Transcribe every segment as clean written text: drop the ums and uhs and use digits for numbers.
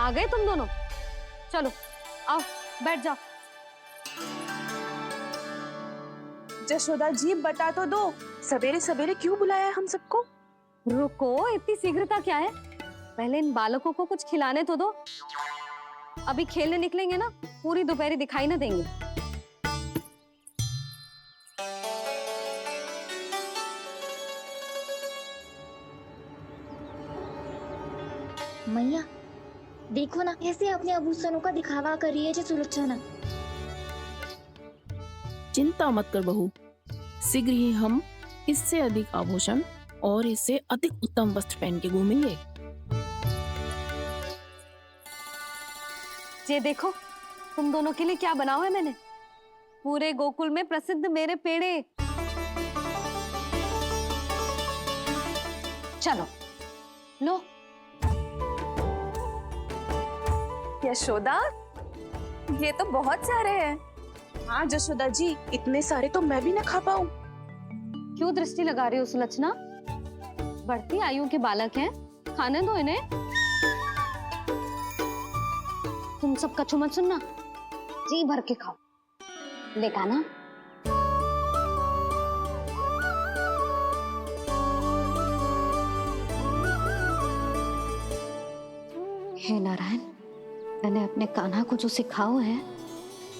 आ गए तुम दोनों? चलो आओ बैठ जाओ। जशोदा जी बता तो दो, सवेरे सवेरे क्यों बुलाया हम सबको? रुको, इतनी शीघ्रता क्या है? पहले इन बालकों को कुछ खिलाने तो दो। अभी खेलने निकलेंगे ना, पूरी दोपहरी दिखाई ना देंगे। मैया देखो ना कैसे अपने आभूषणों का दिखावा कर रही है जी सुलोचना। चिंता मत कर बहू, शीघ्र ही हम इससे अधिक आभूषण और इससे अधिक उत्तम वस्त्र पहन के घूमेंगे। ये देखो तुम दोनों के लिए क्या बनाओ है मैंने। पूरे गोकुल में प्रसिद्ध मेरे पेड़े। चलो लो। यशोदा, ये तो बहुत सारे हैं। हाँ जशोदा जी, इतने सारे तो मैं भी ना खा पाऊं। क्यों दृष्टि लगा रही हो सुलक्षणा? बढ़ती आयु के बालक हैं, खाने दो इन्हें। तुम सब कछु मत सुनना, जी भर के खाओ। देखा ना? हे नारायण, मैंने अपने कान्हा को जो सिखाओ है,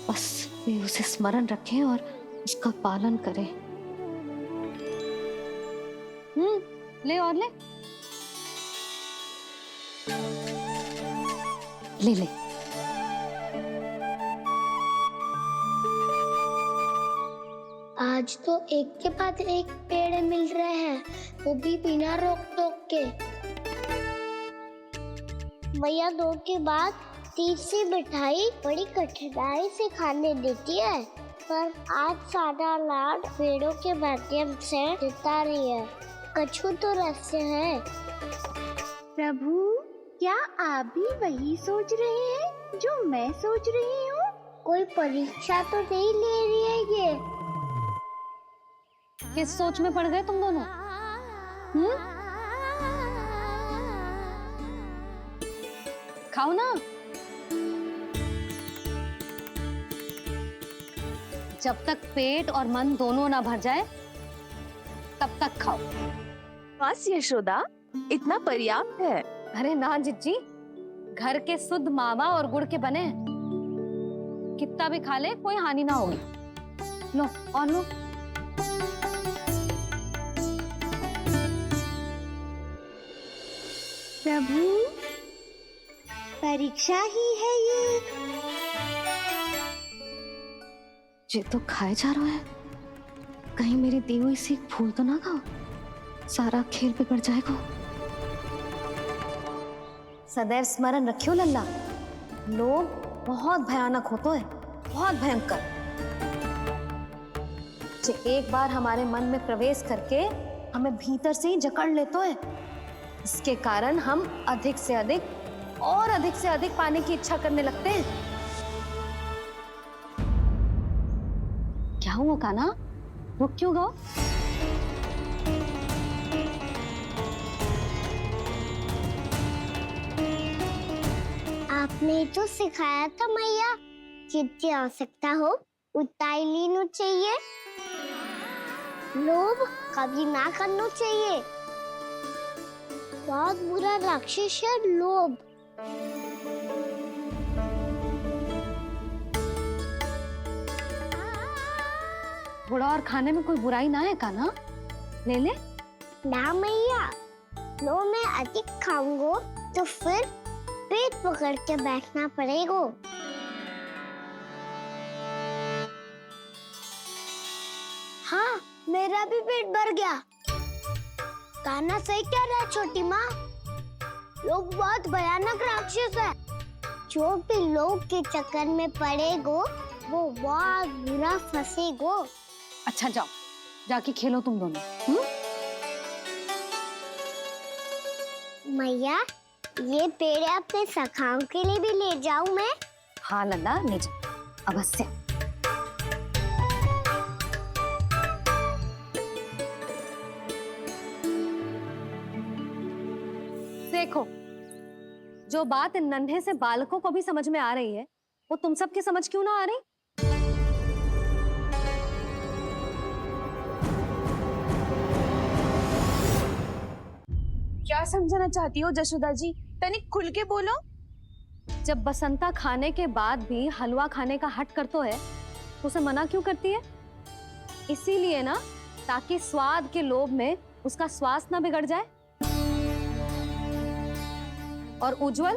बस वे उसे स्मरण रखें और उसका पालन करें। ले और ले ले ले। आज तो एक के बाद एक पेड़ मिल रहे हैं, वो भी बिना रोक टोक के। मैया दो के बाद तीसरी मिठाई बड़ी कठिनाई से खाने देती है, पर आज सादा लाड पेड़ों के माध्यम से जिता रही है। कछु तो रहस्य है। प्रभु, क्या आप भी वही सोच रहे हैं जो मैं सोच रही हूँ? कोई परीक्षा तो नहीं ले रही है ये? किस सोच में पड़ गए तुम दोनों? खाओ ना। जब तक पेट और मन दोनों ना भर जाए तब तक खाओ। बस यशोदा, इतना पर्याप्त है। अरे ना जिज्जी, घर के शुद्ध मावा और गुड़ के बने, कितना भी खा ले कोई हानि ना होगी। लो और लो। प्रभु, परीक्षा ही है ये तो खाए जा रहा है, कहीं मेरी दी हुई सीख भूल तो ना खाओ, सारा खेल बिगड़ जाएगा। सदैव स्मरण रखियो लल्ला, लोग बहुत भयानक होते हैं, बहुत भयंकर। जो एक बार हमारे मन में प्रवेश करके हमें भीतर से ही जकड़ लेते हैं, इसके कारण हम अधिक से अधिक और अधिक से अधिक पाने की इच्छा करने लगते हैं। क्या हुआ कान्हा, रुक क्यों गए? आपने तो सिखाया था मैया, जितनी आवश्यकता हो उतना ही लेना चाहिए, लोभ कभी ना करना चाहिए। बहुत बुरा राक्षस है लोभ। बुरा और खाने में कोई बुराई ना है कान्हा, ले ले। ना मैया, लो मैं अधिक खाऊंगा तो फिर पेट पकड़ के बैठना पड़ेगा। हाँ, मेरा भी पेट भर गया। कान्हा सही कह रहा है छोटी माँ, लोग बहुत भयानक राक्षस है। जो भी लोग के चक्कर में पड़ेगो वो बहुत बुरा फंसेगो। अच्छा जाओ, जाके खेलो तुम दोनों। मैया, ये पेड़ अपने सखाओं के लिए भी ले जाऊं मैं? हाँ लल्ला, ले जाओ अवश्य। देखो, जो बात इन नन्हे से बालकों को भी समझ में आ रही है, वो तुम सबकी समझ क्यों ना आ रही? क्या समझाना चाहती हो जशोदा जी? तनिक खुल के बोलो। जब बसंता खाने के बाद भी हलवा खाने का हट करतो है, तो उसे मना क्यों करती है? इसीलिए ना, ताकि स्वाद के लोभ में उसका स्वास्थ्य ना बिगड़ जाए। और उज्जवल,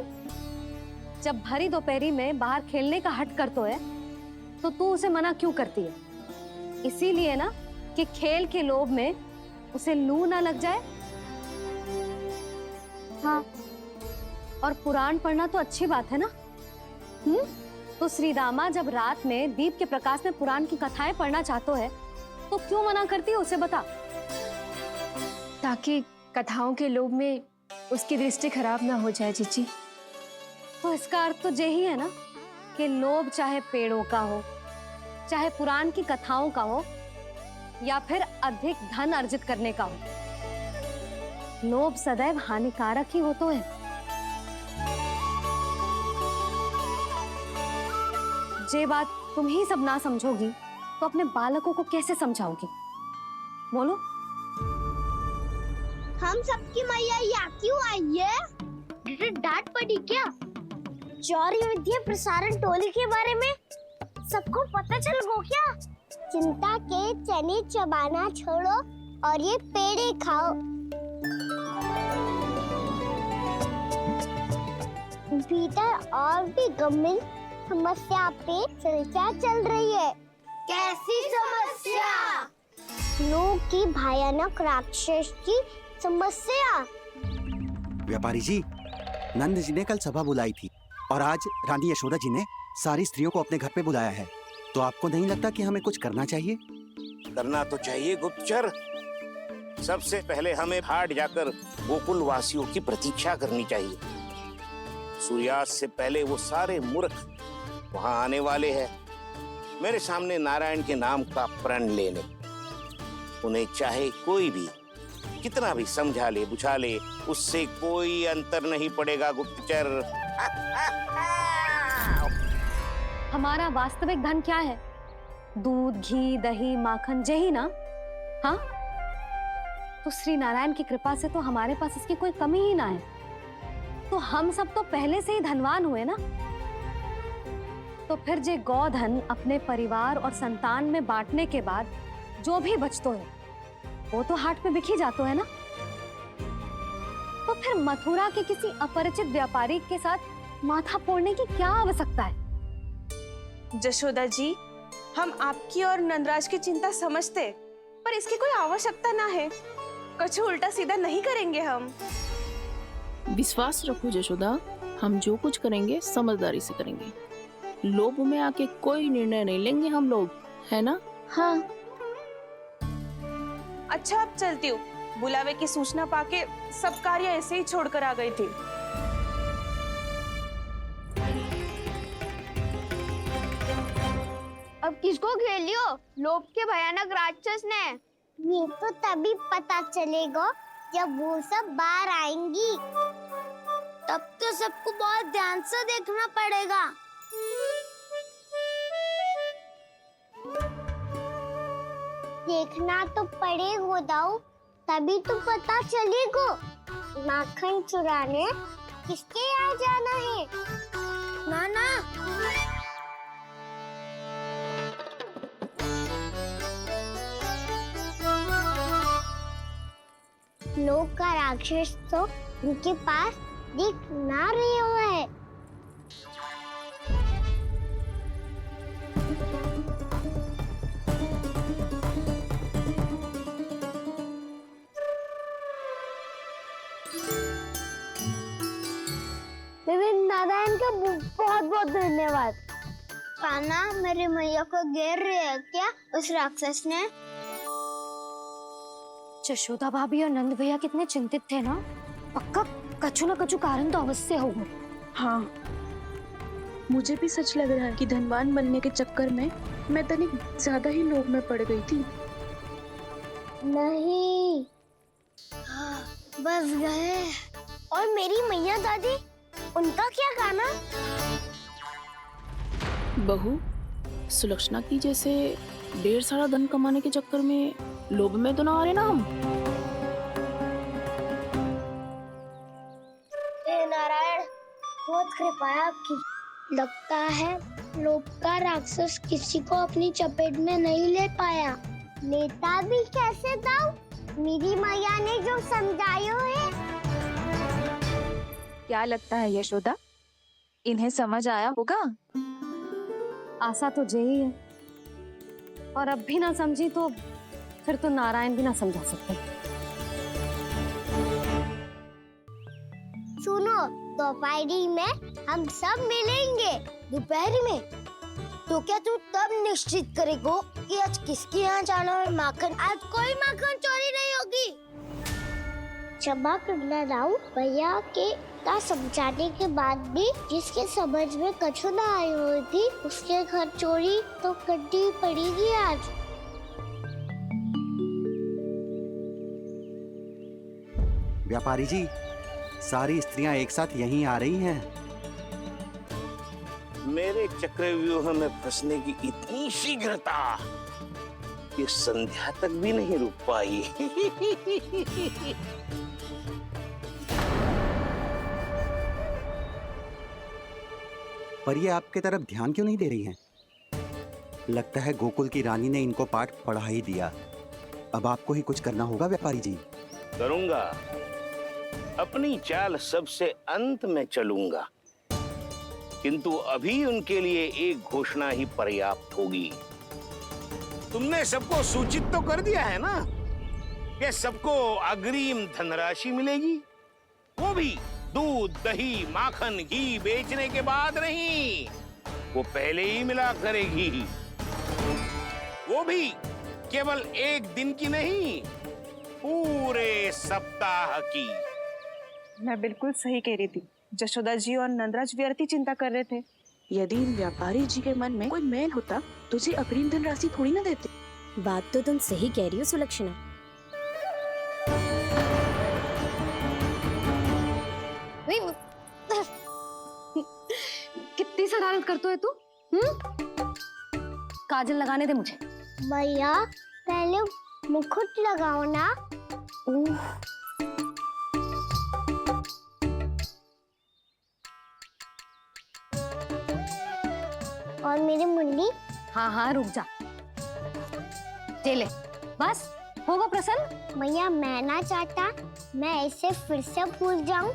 जब भरी दोपहरी में बाहर खेलने का हट करतो है, तो तू उसे मना क्यों करती है? इसीलिए ना, कि खेल के लोभ में उसे लू ना लग जाए। हाँ, और पुराण पढ़ना तो अच्छी बात है ना? तो श्रीदामा जब रात में दीप के प्रकाश में पुराण की कथाएं पढ़ना चाहतो है, तो क्यों मना करती है? उसे बता। ताकि कथाओं के लोभ में उसकी दृष्टि खराब ना हो जाए जीजी। तो इसका अर्थ तो यही है ना, कि लोभ चाहे पेड़ों का हो, चाहे पुराण की कथाओं का हो, या फिर अधिक धन अर्जित करने का हो, लोभ सदैव हानिकारक ही होता है। जे बात तुम ही सब ना समझोगी, तो अपने बालकों को कैसे समझाओगी? बोलो। हम सबकी मैया यहाँ क्यों आई है? डांट पड़ी क्या? चौरी विद्या प्रसारण टोली के बारे में सबको पता चल गो क्या? चिंता के चने चबाना छोड़ो और ये पेड़े खाओ। भीतर और भी गंभीर समस्या पे चर्चा चल रही है। कैसी समस्या? लोग की भयानक राक्षस की समस्या। व्यापारी जी, नंद जी ने कल सभा बुलाई थी और आज रानी यशोदा जी ने सारी स्त्रियों को अपने घर पे बुलाया है। तो आपको नहीं लगता कि हमें कुछ करना चाहिए? करना तो चाहिए गुप्तचर। सबसे पहले हमें हाट जाकर गोकुल वासियों की प्रतीक्षा करनी चाहिए। सूर्यास्त से पहले वो सारे मूर्ख वहां आने वाले हैं, मेरे सामने नारायण के नाम का प्रण लेने। उन्हें चाहे कोई भी कितना भी समझा ले बुझा ले, उससे कोई अंतर नहीं पड़ेगा गुप्तचर। हमारा वास्तविक धन क्या है? दूध, घी, दही, माखन, यही ना? हाँ, तो श्री नारायण की कृपा से तो हमारे पास इसकी कोई कमी ही ना है। तो हम सब तो पहले से ही धनवान हुए ना। तो फिर जे गोधन अपने परिवार और संतान में बांटने के बाद जो भी बचतो है, वो तो हाट में बिखी जातो है ना। तो फिर मथुरा के किसी अपरिचित व्यापारी के साथ माथा फोड़ने की क्या आवश्यकता है? जशोदा जी, हम आपकी और नंदराज की चिंता समझते, पर इसकी कोई आवश्यकता ना है। कुछ उल्टा सीधा नहीं करेंगे हम। विश्वास रखो जशोदा, हम जो कुछ करेंगे समझदारी से करेंगे। लोभ में आके कोई निर्णय नहीं लेंगे हम लोग, है ना? हाँ। अच्छा, अब चलती हूँ। बुलावे की सूचना पाके सब कार्य ऐसे ही छोड़कर आ गई थी। अब किसको घेर लोभ के भयानक राक्षस ने? ये तो तभी पता चलेगा जब वो सब बाहर आएंगी। तब तो सबको बहुत ध्यान से देखना पड़ेगा। देखना तो पड़ेगा दाऊ, तभी तो पता चलेगा माखन चुराने किसके यहाँ जाना है। नाना, लोग का राक्षस तो उनके पास दिख ना रही हुआ है। नारायण का बहुत बहुत धन्यवाद। कान्हा, मेरे मैया को घेर रहे है क्या उस राक्षस ने? यशोदा भाभी और नंद भैया कितने चिंतित थे ना। पक्का कछु न कछु कारण तो अवश्य होगा। हाँ, मुझे भी सच लग रहा है कि धनवान बनने के चक्कर में मैं तनिक ज्यादा ही लोभ में पड़ गई थी। नहीं, बस गए। और मेरी मैया दादी उनका क्या कहना? बहू, सुलक्षणा की जैसे ढेर सारा धन कमाने के चक्कर में लोभ में तो ना आ रहे ना हम। हे नारायण, बहुत कृपा है आपकी। लगता है लोभ का राक्षस किसी को अपनी चपेट में नहीं ले पाया। लेता भी कैसे था? मेरी मैया ने जो समझायो है। क्या लगता है यशोदा, इन्हें समझ आया होगा? आशा तो यही है, और अब भी ना समझी तो फिर तो नारायण भी ना समझा सकते। सुनो, दोपहरी में हम सब मिलेंगे। दोपहर में? तो क्या तू तब निश्चित करेगो कि आज किसके यहाँ जाना है माखन? आज कोई माखन चोरी नहीं होगी। क्षमा करना राव, भैया के का समझाने के बाद भी जिसके समझ में कछु ना आई हुई थी उसके घर चोरी तो करनी पड़ेगी आज। व्यापारी जी, सारी स्त्रियां एक साथ यहीं आ रही हैं। मेरे चक्रव्यूह में फंसने की इतनी शीघ्रता कि संध्या तक भी नहीं रुक पाई। पर ये आपके तरफ ध्यान क्यों नहीं दे रही हैं? लगता है गोकुल की रानी ने इनको पाठ पढ़ा ही दिया। अब आपको ही कुछ करना होगा व्यापारी जी। करूंगा, अपनी चाल सबसे अंत में चलूंगा, किंतु अभी उनके लिए एक घोषणा ही पर्याप्त होगी। तुमने सबको सूचित तो कर दिया है ना कि सबको अग्रिम धनराशि मिलेगी, वो भी दूध, दही, माखन, घी बेचने के बाद नहीं, वो पहले ही मिला करेगी। वो भी केवल एक दिन की नहीं, पूरे सप्ताह की। मैं बिल्कुल सही कह रही थी। जशोदा जी और नंदराज व्यर्थ ही चिंता कर रहे थे। यदि इन व्यापारी जी के मन में कोई मैल होता तुझे अग्रिम धनराशि थोड़ी ना देते। बात तो तुम सही कह रही हो सुलक्षणा। कितनी शरारत करते है तू? काजल लगाने दे मुझे। भैया पहले मुकुट लगाओ ना। और मेरी मुंडी। हाँ हाँ रुक जा, ये ले, बस होगा प्रसन्न। भैया मैं ना चाहता मैं ऐसे फिर से भूल जाऊं,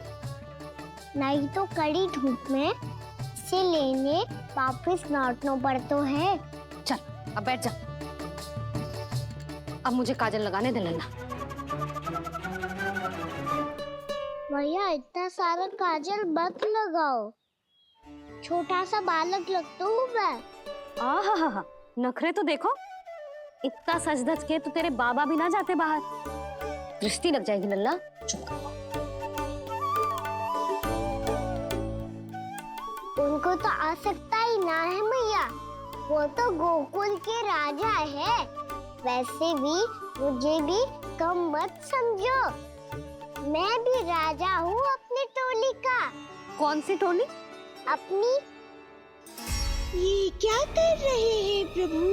नहीं तो कड़ी धूप में इसे लेने वापस लौटना पड़ता है। चल अब बैठ जा, अब मुझे काजल लगाने दे लल्ला। भैया इतना सारा काजल मत लगाओ, छोटा सा बालक लगता हूँ मैं। आहा, नखरे तो देखो, इतना सज धज के तो तेरे बाबा भी ना जाते बाहर, दृष्टि लग जाएगी लल्ला। चुप। उनको तो आ सकता ही ना है भैया, वो तो गोकुल के राजा है। वैसे भी मुझे भी कम मत समझो, मैं भी राजा हूँ अपनी टोली का। कौन सी टोली? अपनी। ये क्या कर रहे हैं प्रभु?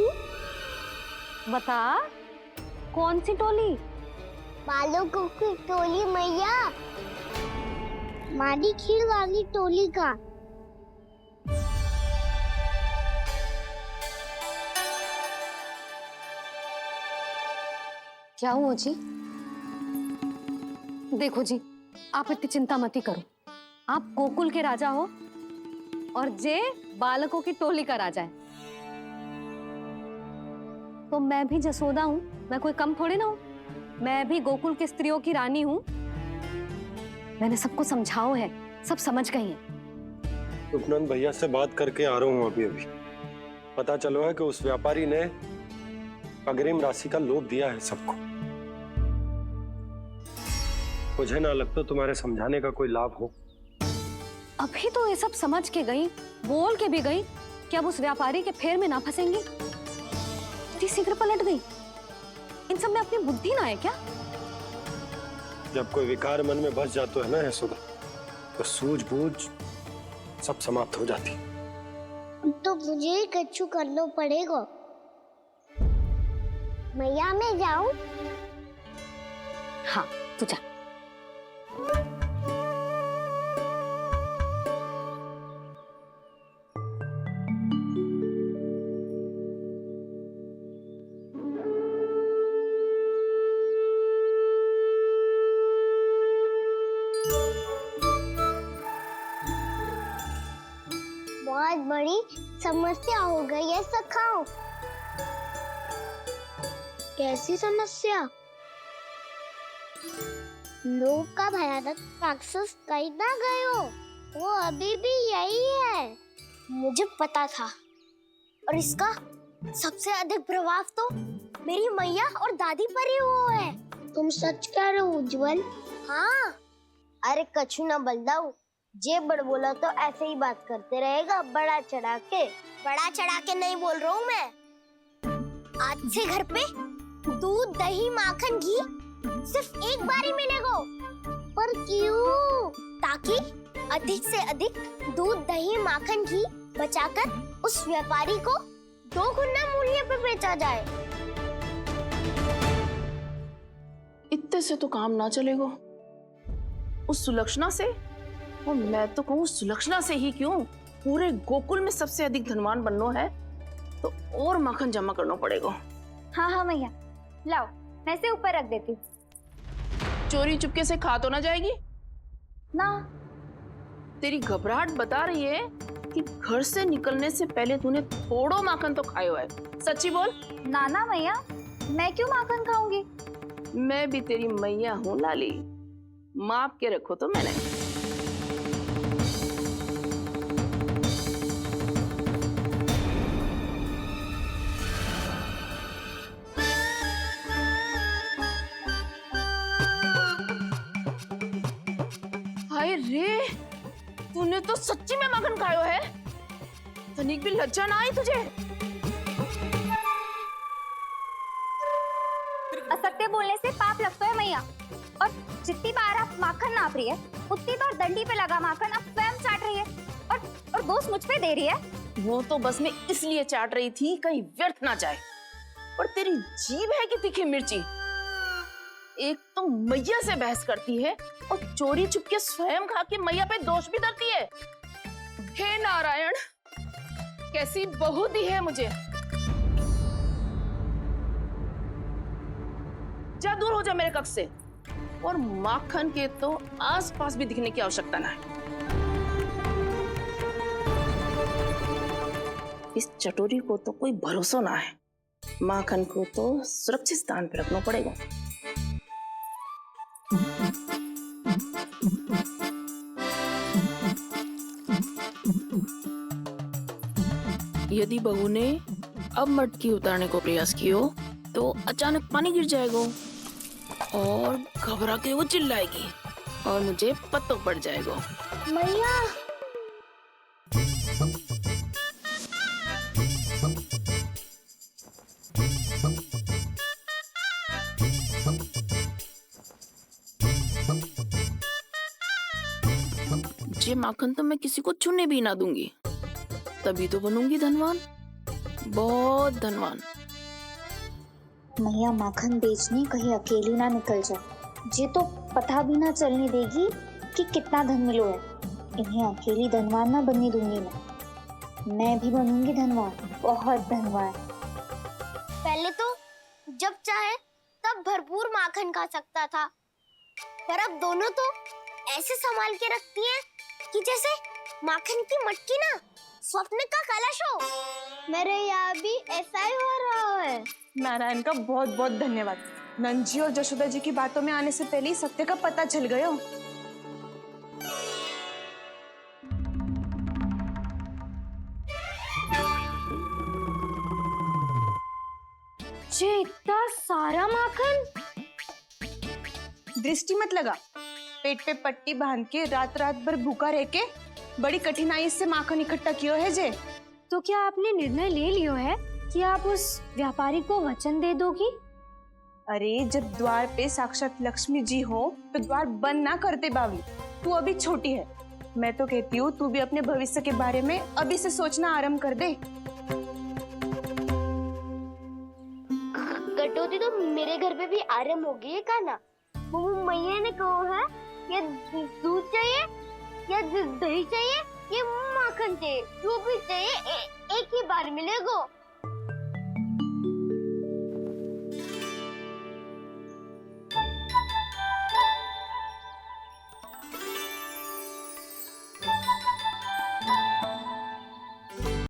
बता, कौन सी टोली? बालकों की टोली मैया, मारी खीर वाली टोली का। क्या हुआ जी? देखो जी, आप इतनी चिंता मत ही करो। आप गोकुल के राजा हो और जे बालकों की टोली का राजा है, तो मैं भी जसोदा हूँ, मैं कोई कम थोड़ी ना हूँ। मैं भी गोकुल के स्त्रियों की रानी हूँ। मैंने सबको समझाओ है, सब समझ गई हैं। उपनंद भैया से बात करके आ रहा हूँ अभी। पता चलो है कि उस व्यापारी ने अग्रिम राशि का लोभ दिया है सबको। मुझे ना लगता तुम्हारे समझाने का कोई लाभ हो। अभी तो ये सब समझ के गई, बोल के भी गई कि अब उस व्यापारी के फेर में ना फंसेंगी। इतनी शीघ्र पलट गई, इन सब में अपनी बुद्धि ना है क्या? जब कोई विकार मन में बस जाता है ना यशोदा, तो सूझबूझ सब समाप्त हो जाती। तो मुझे ही कच्चू करना पड़ेगा। मैया मैं जाऊं? हाँ तू जा। बहुत बड़ी समस्या हो गई है सखाओ। कैसी समस्या? लोग का भयानक राक्षस कहीं ना गए हो, वो अभी भी यही है। मुझे पता था, और इसका सबसे अधिक प्रभाव तो मेरी मैया और दादी पर ही हुआ है। तुम सच कह रहे हो उज्जवल? हाँ। अरे कछु ना बलदाऊ, जे बड़ बोला तो ऐसे ही बात करते रहेगा बड़ा चढ़ा के। बड़ा चढ़ा के नहीं बोल रहा हूँ मैं। आज से घर पे दूध दही माखन घी सिर्फ एक बार ही मिलेगा। पर क्यों? ताकि अधिक से अधिक दूध दही माखन घी बचाकर उस व्यापारी को 2 गुना मूल्य पे बेचा जाए। इतने से तो काम ना चलेगा। उस सुलक्षणा से, और मैं तो कहूँ सुलक्षणा से ही क्यों, पूरे गोकुल में सबसे अधिक धनवान बनना है तो और माखन जमा करना पड़ेगा। हाँ हाँ मैया, लाओ मैं इसे ऊपर रख देती हूँ। चोरी चुपके से खा तो ना जाएगी ना? तेरी घबराहट बता रही है कि घर से निकलने से पहले तूने थोड़ो माखन तो खाया है। सच्ची बोल। ना ना मैया, मैं क्यों माखन खाऊंगी? मैं भी तेरी मैया हूँ लाली, माप के रखो तो मैंने। हाय रे, तूने तो सच्ची में माखन खायो है। तनिक भी लज्जा ना आई तुझे? असत्य बोलने से पाप लगता है मैया, और जितनी बार आप माखन नाप रही है उतनी बार डंडी पे लगा माखन आप स्वयं चाट रही है, और दोष मुझ पे दे रही है। वो तो बस मैं इसलिए चाट रही थी कहीं व्यर्थ ना जाए। और तेरी जीभ है कि तीखी मिर्ची। एक तो मैया से बहस करती है और चोरी चुपके स्वयं खा के मैया पे दोष भी धरती है। हे नारायण, कैसी बहू दी है मुझे। जा दूर हो जा मेरे कक्ष से, और माखन के तो आसपास भी दिखने की आवश्यकता ना है। इस चटोरी को तो कोई भरोसा ना है। माखन को तो सुरक्षित स्थान पर रखना पड़ेगा। यदि बहू ने अब मटकी उतारने को प्रयास किया तो अचानक पानी गिर जाएगा और घबरा के वो चिल्लाएगी और मुझे पता पड़ जाएगा। मैया, ये माखन तो मैं किसी को छूने भी ना दूंगी, तभी तो बनूंगी धनवान, बहुत धनवान। मैया माखन बेचने कहीं अकेली ना निकल जाए। ये तो पता भी ना चलने देगी कि कितना धन मिलो है। इन्हें अकेली धनवान ना बनने दूंगी मैं भी बनूंगी धनवान, बहुत धनवान। पहले तो जब चाहे तब भरपूर माखन खा सकता था, पर अब दोनों तो ऐसे संभाल के रखती हैं कि जैसे माखन की मटकी ना स्वप्न का कलश हो। मेरे यहाँ भी ऐसा ही हो रहा है। नारायण का बहुत बहुत धन्यवाद। नंद जी और जशोदा जी की बातों में आने से पहले ही सत्य का पता चल गया। ये इतना सारा माखन? दृष्टि मत लगा, पेट पे पट्टी बांध के रात रात भर भूखा रह के बड़ी कठिनाई से माखन इकट्ठा किया है जे। तो क्या आपने निर्णय ले लियो है कि आप उस व्यापारी को वचन दे दोगी? अरे जब द्वार पे साक्षात लक्ष्मी जी हो तो द्वार बंद ना करते बावली। तू अभी छोटी है, मैं तो कहती हूँ तू भी अपने भविष्य के बारे में अभी से सोचना आरंभ कर दे। कटौती तो मेरे घर पे भी आरंभ हो गई है काना। वो मैया ने कहा है या दूध चाहिए या दही चाहिए या माखन चाहिए, जो भी चाहिए एक ही बार मिलेगा।